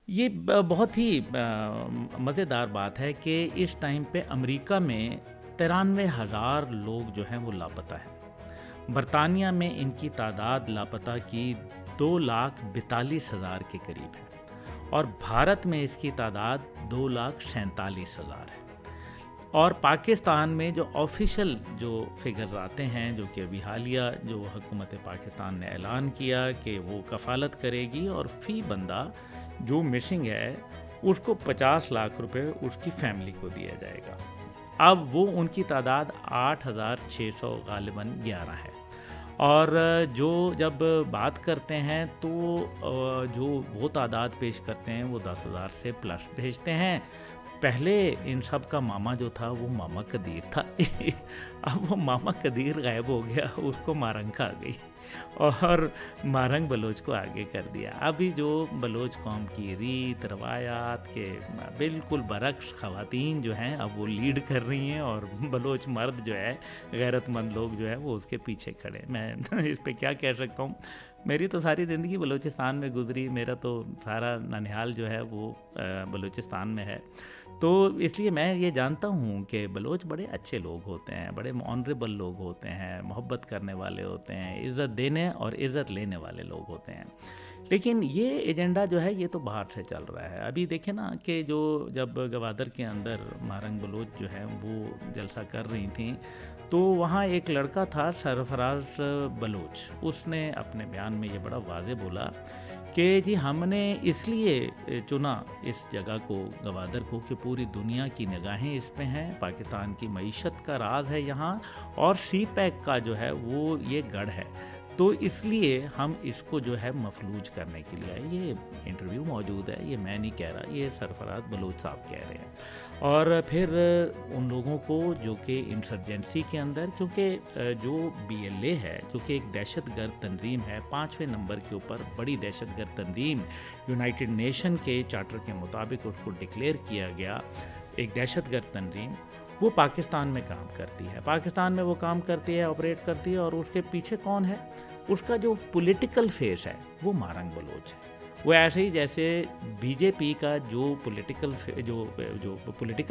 یہ بہت ہی مزیدار بات ہے کہ اس ٹائم پہ امریکہ میں 93,000 لوگ جو ہیں وہ لاپتہ ہیں۔ برطانیہ میں ان کی تعداد لاپتہ کی 2,42,000 کے قریب ہے، اور بھارت میں اس کی تعداد 2,47,000 ہے۔ اور پاکستان میں جو آفیشل جو فگرز آتے ہیں، جو کہ ابھی حالیہ جو حکومت پاکستان نے اعلان کیا کہ وہ کفالت کرے گی اور فی بندہ جو مسنگ ہے اس کو 50 لاکھ روپے اس کی فیملی کو دیا جائے گا۔ اب وہ ان کی تعداد 8,600 غالباً 11 ہے، اور جو جب بات کرتے ہیں تو جو وہ تعداد پیش کرتے ہیں وہ 10,000 سے پلس بھیجتے ہیں۔ پہلے ان سب کا ماما جو تھا وہ ماما قدیر تھا، اب وہ ماما قدیر غائب ہو گیا، اس کو مارنگ آ گئی اور مارنگ بلوچ کو آگے کر دیا۔ ابھی جو بلوچ قوم کی ریت روایات کے بالکل برعکس خواتین جو ہیں اب وہ لیڈ کر رہی ہیں، اور بلوچ مرد جو ہے غیرت مند لوگ جو ہے وہ اس کے پیچھے کھڑے۔ میں اس پہ کیا کہہ سکتا ہوں، میری تو ساری زندگی بلوچستان میں گزری، میرا تو سارا ننیال جو ہے وہ بلوچستان میں ہے، تو اس لیے میں یہ جانتا ہوں کہ بلوچ بڑے اچھے لوگ ہوتے ہیں، بڑے آنریبل لوگ ہوتے ہیں، محبت کرنے والے ہوتے ہیں، عزت دینے اور عزت لینے والے لوگ ہوتے ہیں۔ لیکن یہ ایجنڈا جو ہے یہ تو باہر سے چل رہا ہے۔ ابھی دیکھیں نا کہ جو جب گوادر کے اندر مارنگ بلوچ جو ہے وہ جلسہ کر رہی تھیں، تو وہاں ایک لڑکا تھا سرفراز بلوچ، اس نے اپنے بیان میں یہ بڑا واضح بولا کہ جی ہم نے اس لیے چنا اس جگہ کو، گوادر کو، کہ پوری دنیا کی نگاہیں اس پہ ہیں، پاکستان کی معیشت کا راز ہے یہاں، اور سی پیک کا جو ہے وہ یہ گڑھ ہے، تو اس لیے ہم اس کو جو ہے مفلوج کرنے کے لیے آئے۔ یہ انٹرویو موجود ہے، یہ میں نہیں کہہ رہا، یہ سرفراز بلوچ صاحب کہہ رہے ہیں۔ اور پھر ان لوگوں کو جو کہ انسرجنسی کے اندر، کیونکہ جو بی ایل اے ہے جو کہ ایک دہشت گرد تنظیم ہے، 5ویں نمبر کے اوپر بڑی دہشت گرد تنظیم، یونائٹڈ نیشن کے چارٹر کے مطابق اس کو ڈکلیئر کیا گیا ایک دہشت گرد تنظیم، وہ پاکستان میں کام کرتی ہے، پاکستان میں وہ کام کرتی ہے، آپریٹ کرتی ہے، اور اس کے پیچھے کون ہے؟ اس کا جو پولیٹیکل فیس ہے وہ مارنگ بلوچ ہے۔ وہ ایسے ہی جیسے بی جے پی کا جو پولیٹیکل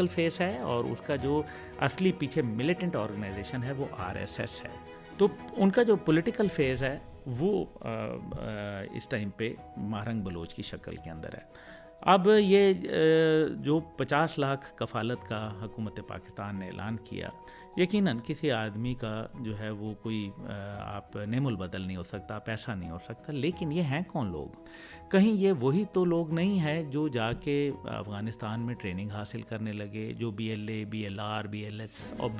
فیس ہے، اور اس کا جو اصلی پیچھے ملیٹنٹ آرگنائزیشن ہے وہ RSS ہے، تو ان کا جو پولیٹیکل فیس ہے وہ اس ٹائم پہ مارنگ بلوچ کی شکل کے اندر ہے۔ اب یہ جو 50 لاکھ کفالت کا حکومت پاکستان نے اعلان کیا، یقیناً کسی آدمی کا جو ہے وہ کوئی آپ نعم البدل نہیں ہو سکتا، پیسہ نہیں ہو سکتا، لیکن یہ ہیں کون لوگ؟ کہیں یہ وہی تو لوگ نہیں ہیں جو جا کے افغانستان میں ٹریننگ حاصل کرنے لگے، جو BLA BLR BLS اور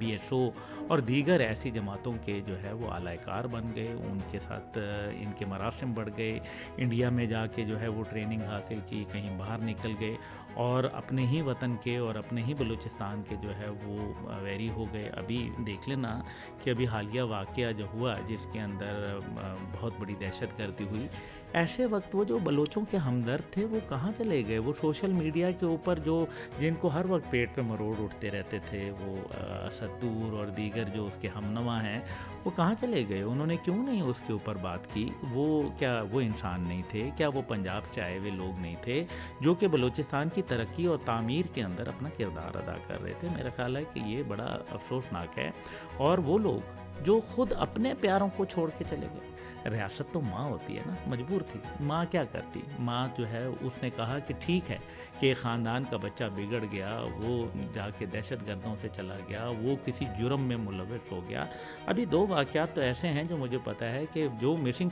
BSO اور دیگر ایسی جماعتوں کے جو ہے وہ اعلی کار بن گئے، ان کے ساتھ ان کے مراسم بڑھ گئے، انڈیا میں جا کے جو ہے وہ ٹریننگ حاصل کی، کہیں باہر نکل گئے، اور اپنے ہی وطن کے اور اپنے ہی بلوچستان کے جو ہے وہ ویری ہو گئے۔ ابھی دیکھ لینا کہ ابھی حالیہ واقعہ جو ہوا جس کے اندر بہت بڑی دہشت گردی ہوئی، ایسے وقت وہ جو بلوچوں کے ہمدرد تھے وہ کہاں چلے گئے؟ وہ سوشل میڈیا کے اوپر جو جن کو ہر وقت پیٹ پہ مروڑ اٹھتے رہتے تھے، وہ ستور اور دیگر جو اس کے ہمنوا ہیں، وہ کہاں چلے گئے؟ انہوں نے کیوں نہیں اس کے اوپر بات کی؟ وہ کیا وہ انسان نہیں تھے؟ کیا وہ پنجاب سے آئے ہوئے لوگ نہیں تھے جو کہ بلوچستان کی ترقی اور تعمیر کے اندر اپنا کردار ادا کر رہے تھے؟ میرا خیال ہے کہ یہ بڑا افسوسناک ہے۔ اور وہ لوگ جو خود اپنے پیاروں کو چھوڑ کے چلے گئے، ریاست تو ماں ہوتی ہے نا، مجبور تھی ماں، کیا کرتی؟ ماں جو ہے اس نے کہا کہ ٹھیک ہے کہ خاندان کا بچہ بگڑ گیا، وہ جا کے دہشت گردوں سے چلا گیا، وہ کسی جرم میں ملوث ہو گیا۔ ابھی 2 واقعات تو ایسے ہیں جو مجھے پتہ ہے کہ جو مسنگ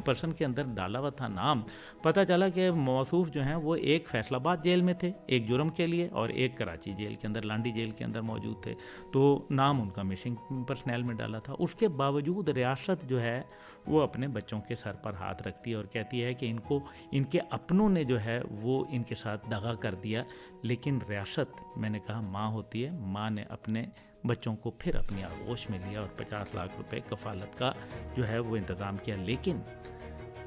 پرسن کے اندر ڈالا ہوا تھا نام، پتہ چلا کہ موصوف جو ہیں وہ ایک فیصل آباد جیل میں تھے ایک جرم کے لیے، اور ایک کراچی جیل کے اندر، لانڈی جیل کے اندر موجود تھے، تو نام ان کا مسنگ پرسنل میں ڈالا تھا۔ اس کے باوجود ریاست جو ہے وہ اپنے بچوں کے سر پر ہاتھ رکھتی ہے اور کہتی ہے کہ ان کے اپنوں نے جو ہے وہ ان کے ساتھ دغا کر دیا، لیکن ریاست، میں نے کہا ماں ہوتی ہے، ماں نے اپنے بچوں کو پھر اپنی آغوش میں لیا اور 50 لاکھ روپے کفالت کا جو ہے وہ انتظام کیا۔ لیکن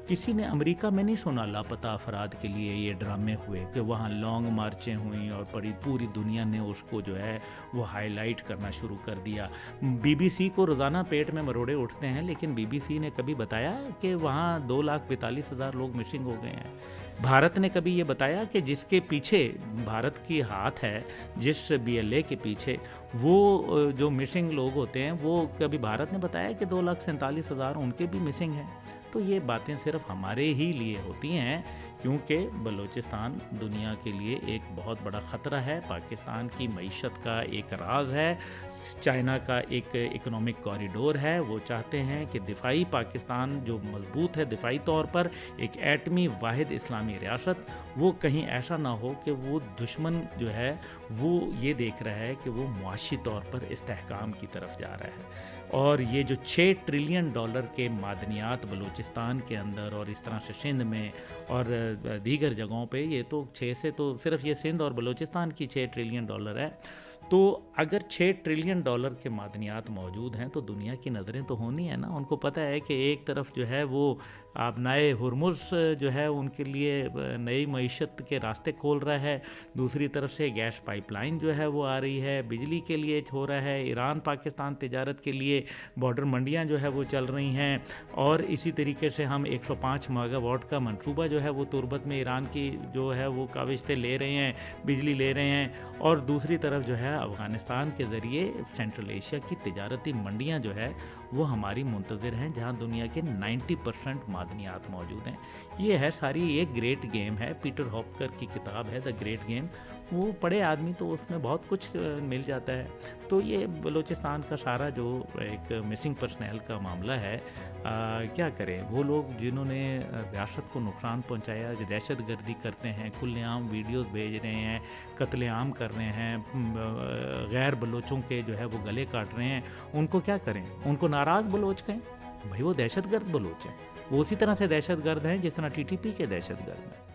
کسی نے امریکہ میں نہیں سنا لاپتہ افراد کے لیے یہ ڈرامے ہوئے کہ وہاں لانگ مارچیں ہوئیں اور پوری دنیا نے اس کو جو ہے وہ ہائی لائٹ کرنا شروع کر دیا. بی بی سی کو روزانہ پیٹ میں مروڑے اٹھتے ہیں، لیکن بی بی سی نے کبھی بتایا کہ وہاں 2,42,000 لوگ مسنگ ہو گئے ہیں؟ بھارت نے کبھی یہ بتایا کہ جس کے پیچھے بھارت کی ہاتھ ہے، جس بی ایل اے کے پیچھے وہ جو مسنگ لوگ ہوتے ہیں، وہ کبھی بھارت نے بتایا کہ 2,47,000 ان کے بھی مسنگ ہیں؟ تو یہ باتیں صرف ہمارے ہی لیے ہوتی ہیں، کیونکہ بلوچستان دنیا کے لیے ایک بہت بڑا خطرہ ہے، پاکستان کی معیشت کا ایک راز ہے، چائنا کا ایک اکنامک کوریڈور ہے. وہ چاہتے ہیں کہ دفاعی پاکستان جو مضبوط ہے دفاعی طور پر، ایک ایٹمی واحد اسلامی ریاست، وہ کہیں ایسا نہ ہو کہ وہ دشمن جو ہے وہ یہ دیکھ رہا ہے کہ وہ معاشی طور پر استحکام کی طرف جا رہا ہے. اور یہ جو $6 ٹریلین کے معدنیات بلوچستان کے اندر اور اس طرح سے سندھ میں اور دیگر جگہوں پہ، یہ تو 6 سے تو صرف یہ سندھ اور بلوچستان کی $6 ٹریلین ہے. تو اگر $6 ٹریلین کے معدنیات موجود ہیں تو دنیا کی نظریں تو ہونی ہے نا. ان کو پتہ ہے کہ ایک طرف جو ہے وہ آبنائے ہرمز جو ہے ان کے لیے نئی معیشت کے راستے کھول رہا ہے، دوسری طرف سے گیس پائپ لائن جو ہے وہ آ رہی ہے، بجلی کے لیے ہو رہا ہے، ایران پاکستان تجارت کے لیے بارڈر منڈیاں جو ہے وہ چل رہی ہیں، اور اسی طریقے سے ہم 105 میگا واٹ کا منصوبہ جو ہے وہ تربت میں ایران کی جو ہے وہ کاوش سے لے رہے ہیں، بجلی لے رہے ہیں. اور دوسری طرف جو ہے افغانستان کے ذریعے سینٹرل ایشیا کی تجارتی منڈیاں جو ہے وہ ہماری منتظر ہیں، جہاں دنیا کے 90% معدنیات موجود ہیں. یہ ہے ساری ایک گریٹ گیم ہے. پیٹر ہاپکر کی کتاب ہے دا گریٹ گیم، وہ پڑھے آدمی تو اس میں بہت کچھ مل جاتا ہے. تو یہ بلوچستان کا سارا جو ایک مسنگ پرسنل کا معاملہ ہے، کیا کریں وہ لوگ جنہوں نے ریاست کو نقصان پہنچایا، جو دہشت گردی کرتے ہیں، کھلے عام ویڈیوز بھیج رہے ہیں، قتل عام کر رہے ہیں، غیر بلوچوں کے جو ہے وہ گلے کاٹ رہے ہیں، ان کو کیا کریں؟ ان کو ناراض بلوچ کہیں؟ بھائی وہ دہشت گرد بلوچ ہیں، وہ اسی طرح سے دہشت گرد ہیں جس طرح ٹی ٹی پی کے دہشت گرد ہیں.